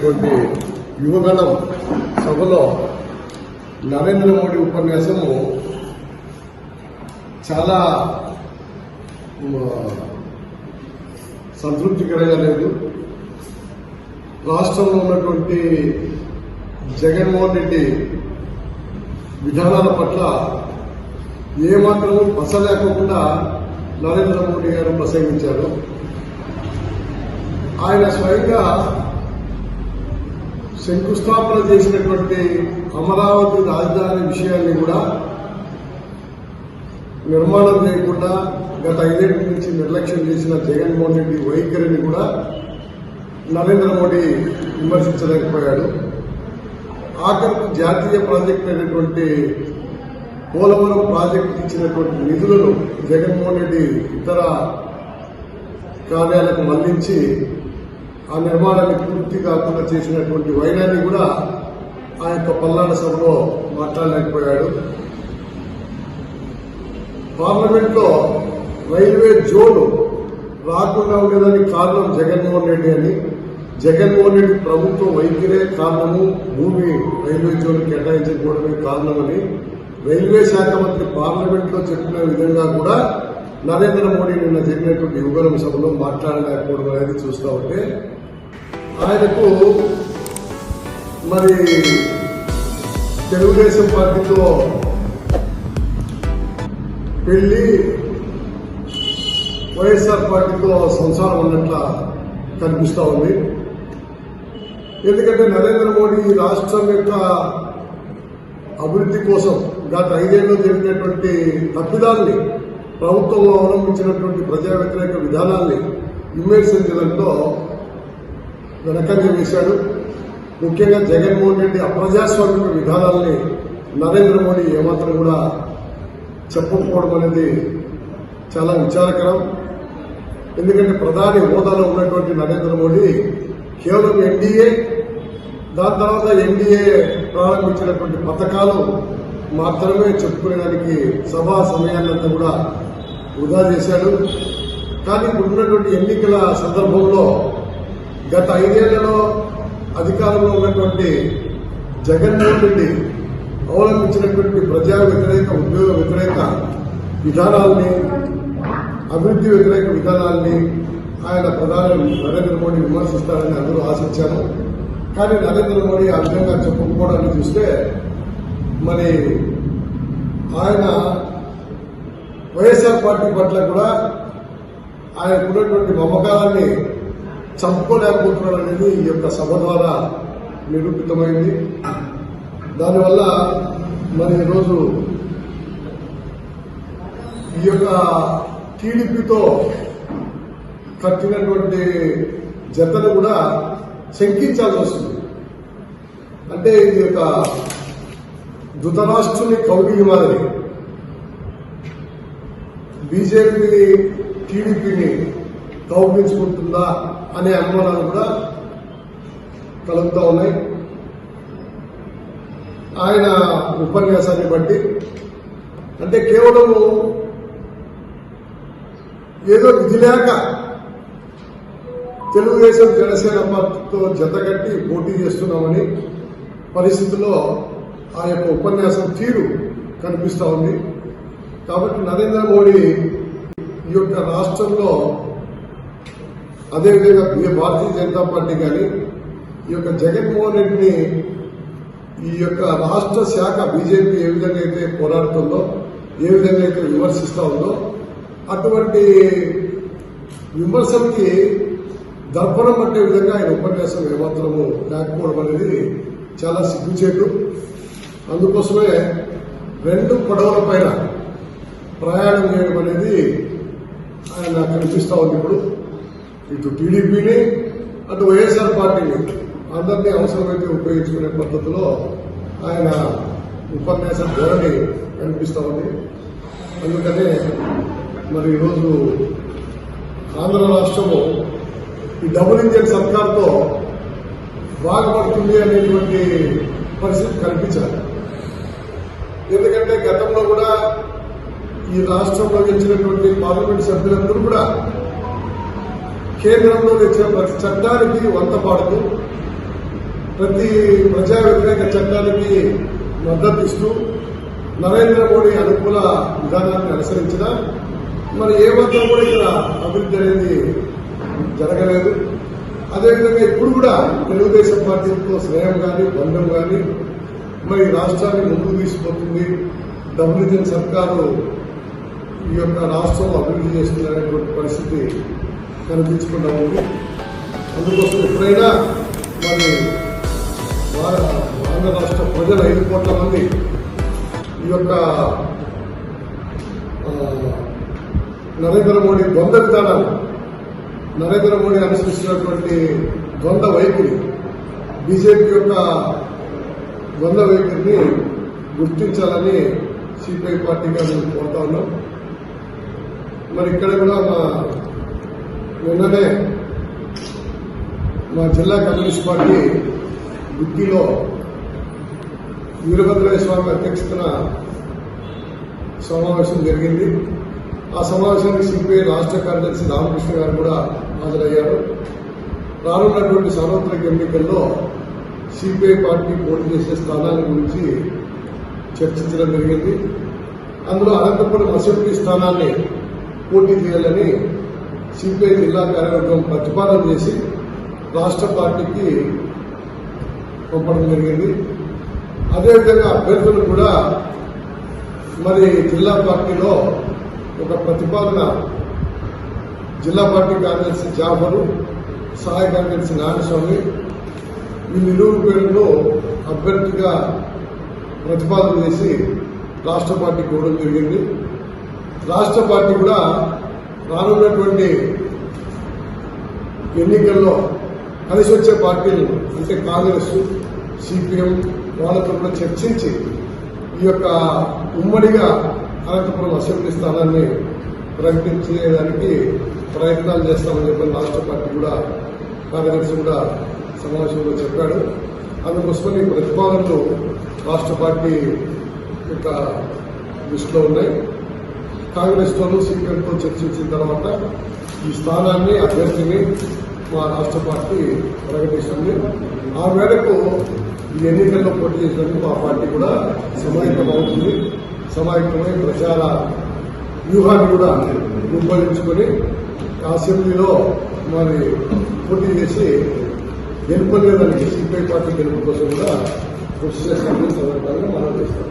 జరిగినటువంటి యువగణం సభలో నరేంద్ర మోడీ ఉపన్యాసము చాలా సంతృప్తికరంగా లేదు. రాష్ట్రంలో ఉన్నటువంటి జగన్మోహన్ రెడ్డి విధానాల పట్ల ఏమాత్రం పసలేకుండా నరేంద్ర మోడీ గారు ప్రసంగించారు. ఆయన స్వయంగా శంకుస్థాపన చేసినటువంటి అమరావతి రాజధాని విషయాన్ని కూడా నిర్మాణం చేయకుండా గత 5 ఏళ్ల నుంచి నిర్లక్ష్యం చేసిన జగన్మోహన్ రెడ్డి వైఖరిని కూడా నరేంద్ర మోడీ విమర్శించలేకపోయాడు. ఆఖరికి జాతీయ ప్రాజెక్టు అయినటువంటి పోలవరం ప్రాజెక్టు ఇచ్చినటువంటి నిధులను జగన్మోహన్ రెడ్డి ఇతర కార్యాలకు మళ్లించి ఆ నిర్మాణాన్ని పూర్తి కాకుండా చేసినటువంటి వైనాన్ని కూడా ఆ యొక్క పల్నాడు సభలో మాట్లాడలేకపోయాడు. పార్లమెంట్లో రైల్వే జోన్ రాకుండా ఉండేదానికి కారణం జగన్మోహన్ రెడ్డి అని, జగన్మోహన్ రెడ్డి ప్రభుత్వం వైఖరే కారణము, భూమి రైల్వే జోన్ కేటాయించకపోవడమే కారణమని రైల్వే శాఖ మంత్రి పార్లమెంట్లో చెప్పిన విధంగా కూడా నరేంద్ర మోడీ నిన్న జరిగినటువంటి యువగణం సభలో మాట్లాడలేకపోవడం అనేది చూస్తూ ఉంటే ఆయనకు మరి తెలుగుదేశం పార్టీతో పెళ్లి, వైఎస్ఆర్ పార్టీతో సంసారం అన్నట్ల కనిపిస్తూ ఉంది. ఎందుకంటే నరేంద్ర మోడీ రాష్ట్రం యొక్క అభివృద్ధి కోసం గత 5 ఏళ్లలో జరిగినటువంటి తప్పిదాల్ని, ప్రభుత్వంలో అవలంబించినటువంటి ప్రజా వ్యతిరేక విధానాల్ని విమర్శించడంతో వెనకంజ వేశాడు. ముఖ్యంగా జగన్మోహన్ రెడ్డి అప్రజాస్వామిక విధానాల్ని నరేంద్ర మోడీ ఏమాత్రం కూడా చెప్పకపోవడం అనేది చాలా విచారకరం. ఎందుకంటే ప్రధాని హోదాలో ఉన్నటువంటి నరేంద్ర మోడీ కేవలం ఎన్డీఏ, దాని తర్వాత ఎన్డీఏ ప్రారంభించినటువంటి పథకాలు మాత్రమే చెప్పుకునేదానికి సభా సమయాన్నంతా కూడా వృధా చేశాడు. కానీ ఇప్పుడున్నటువంటి ఎన్నికల సందర్భంలో గత 5 ఏళ్లలో అధికారంలో ఉన్నటువంటి జగన్మోహన్ రెడ్డి అవలంబించినటువంటి ప్రజా వ్యతిరేక, ఉద్యోగ వ్యతిరేక విధానాల్ని, అభివృద్ధి వ్యతిరేక విధానాల్ని ఆయన ప్రధాని నరేంద్ర మోడీ విమర్శిస్తారని అందరూ ఆశించారు. కానీ నరేంద్ర మోడీ ఆ విధంగా చెప్పకపోవడాన్ని చూస్తే మరి ఆయన వైఎస్ఆర్ పార్టీ పట్ల కూడా ఆయనకున్నటువంటి మమకారాన్ని చంపుకోలేకపోతున్నాడు అనేది ఈ యొక్క సభ ద్వారా నిరూపితమైంది. దానివల్ల మరి ఈరోజు ఈ యొక్క టీడీపీతో కట్టినటువంటి జతను కూడా శంకించాల్సి వస్తుంది. అంటే ఇది యొక్క ధృతరాష్ట్రుని కౌగిలి మాదిరి బీజేపీని, టీడీపీని కౌగిలించుకుంటుందా అనే అనుమానాలు కూడా కలుగుతూ ఉన్నాయి. ఆయన ఉపన్యాసాన్ని బట్టి అంటే కేవలము ఏదో విధి లేక తెలుగుదేశం, జనసేన పార్టీతో జతగట్టి పోటీ చేస్తున్నామని పరిస్థితుల్లో ఆ యొక్క ఉపన్యాసం తీరు కనిపిస్తూ ఉంది. కాబట్టి నరేంద్ర మోడీ ఈ యొక్క రాష్ట్రంలో, అదేవిధంగా భారతీయ జనతా పార్టీ కానీ ఈ యొక్క జగన్మోహన్ రెడ్డిని ఈ యొక్క రాష్ట్ర శాఖ బీజేపీ ఏ విధంగా అయితే పోరాడుతుందో, ఏ విధంగా అయితే విమర్శిస్తూ ఉందో, అటువంటి విమర్శలకి దర్పణం పట్టే విధంగా ఆయన ఉపన్యాసం ఏమాత్రము లేకపోవడం అనేది చాలా సిగ్గుచేటు. అందుకోసమే 2 పడవల పైన ప్రయాణం చేయడం అనేది ఆయన కనిపిస్తూ ఉంది. ఇప్పుడు ఇటు టీడీపీని, అటు వైఎస్ఆర్ పార్టీని అందరినీ అవసరమైతే ఉపయోగించుకునే పద్ధతిలో ఆయన ఉపన్యాస ధోరణి కనిపిస్తూ ఉంది. అందుకనే మరి ఈరోజు ఆంధ్ర రాష్ట్రము ఈ డబుల్ ఇంజన్ సర్కార్తో బాగుపడుతుంది అనేటువంటి పరిస్థితి కనిపించాలి. ఎందుకంటే గతంలో కూడా ఈ రాష్ట్రంలో గెలిచినటువంటి పార్లమెంట్ సభ్యులందరూ కూడా కేంద్రంలో తెచ్చిన ప్రతి చట్టానికి వంత పాడుతూ ప్రతి ప్రజా వ్యతిరేక చట్టానికి మద్దతు ఇస్తూ నరేంద్ర మోడీ అనుకూల విధానాన్ని అనుసరించిన మరి ఏమాత్రం కూడా ఇక్కడ అభివృద్ధి అనేది జరగలేదు. అదేవిధంగా ఇప్పుడు కూడా తెలుగుదేశం పార్టీతో స్నేహం కానీ బంధం కానీ మరి రాష్ట్రాన్ని ముందుకు తీసుకుపోతుంది, డబుల్ ఇంజిన్ సర్కారు ఈ యొక్క రాష్ట్రం అభివృద్ధి చేస్తుందనేటువంటి పరిస్థితి కనిపించకుండా ఉంది. అందుకోసం ఎప్పుడైనా మరి ఆంధ్ర రాష్ట్ర ప్రజలు 5 కోట్ల మంది ఈ యొక్క నరేంద్ర మోడీ ద్వంద్వ విధానాలు, నరేంద్ర మోడీ అనుసరిస్తున్నటువంటి ద్వంద్వ వైఖరి, బీజేపీ యొక్క ద్వంద్వ వైఖరిని గుర్తించాలని సిపిఐ పార్టీగా మేము కోరుతా ఉన్నాం. మరి ఇక్కడ కూడా నిన్ననే మా జిల్లా కమ్యూనిస్ట్ పార్టీ గుత్తిలో వీరభద్రయ్య స్వామి అధ్యక్షతన సమావేశం జరిగింది. ఆ సమావేశానికి సిపిఐ రాష్ట్ర కార్యదర్శి రామకృష్ణ గారు కూడా హాజరయ్యారు. రానున్నటువంటి సార్వత్రిక ఎన్నికల్లో సిపిఐ పార్టీ పోటీ చేసే స్థానాల గురించి చర్చించడం జరిగింది. అందులో అనంతపురం అసెంబ్లీ స్థానాన్ని పోటీ చేయాలని సిపిఐ జిల్లా కార్యవర్గం ప్రతిపాదన చేసి రాష్ట్ర పార్టీకి పంపడం జరిగింది. అదేవిధంగా అభ్యర్థులు కూడా మరి జిల్లా పార్టీలో ఒక ప్రతిపాదన జిల్లా పార్టీ కార్యదర్శి జాఫరు, సహాయ కార్యదర్శి నారాయణస్వామి వీళ్ళిరువురు పేరులో అభ్యర్థిగా ప్రతిపాదన చేసి రాష్ట్ర పార్టీకి ఇవ్వడం జరిగింది. రాష్ట్ర పార్టీ కూడా రానున్నటువంటి ఎన్నికల్లో కలిసి వచ్చే పార్టీలు అంటే కాంగ్రెస్, సిపిఎం వాళ్ళతో కూడా చర్చించి ఈ యొక్క ఉమ్మడిగా అనంతపురం అసెంబ్లీ స్థానాన్ని ప్రకటించేదానికి ప్రయత్నాలు చేస్తామని చెప్పిన రాష్ట్ర పార్టీ కూడా కార్యదర్శి కూడా సమావేశంలో చెప్పాడు. అందుకోసమని ఈ ప్రతిపాదనలు రాష్ట్ర పార్టీ యొక్క దృష్టిలో ఉన్నాయి. కాంగ్రెస్తోనూ సిపిఎంతో చర్చించిన తర్వాత ఈ స్థానాన్ని అభ్యర్థిని మా రాష్ట్ర పార్టీ ప్రకటిస్తుంది. ఆ మేరకు ఈ ఎన్నికల్లో పోటీ చేసినందుకు ఆ పార్టీ కూడా సమాయత్తమవుతుంది. సమాయత్తమై ప్రచార వ్యూహాన్ని కూడా రూపొందించుకొని అసెంబ్లీలో మరి పోటీ చేసి గెలుపొందేదానికి సిపిఐ పార్టీ గెలుపు కోసం కూడా కృషి చేస్తామని సందర్భంగా మనం చేస్తాం.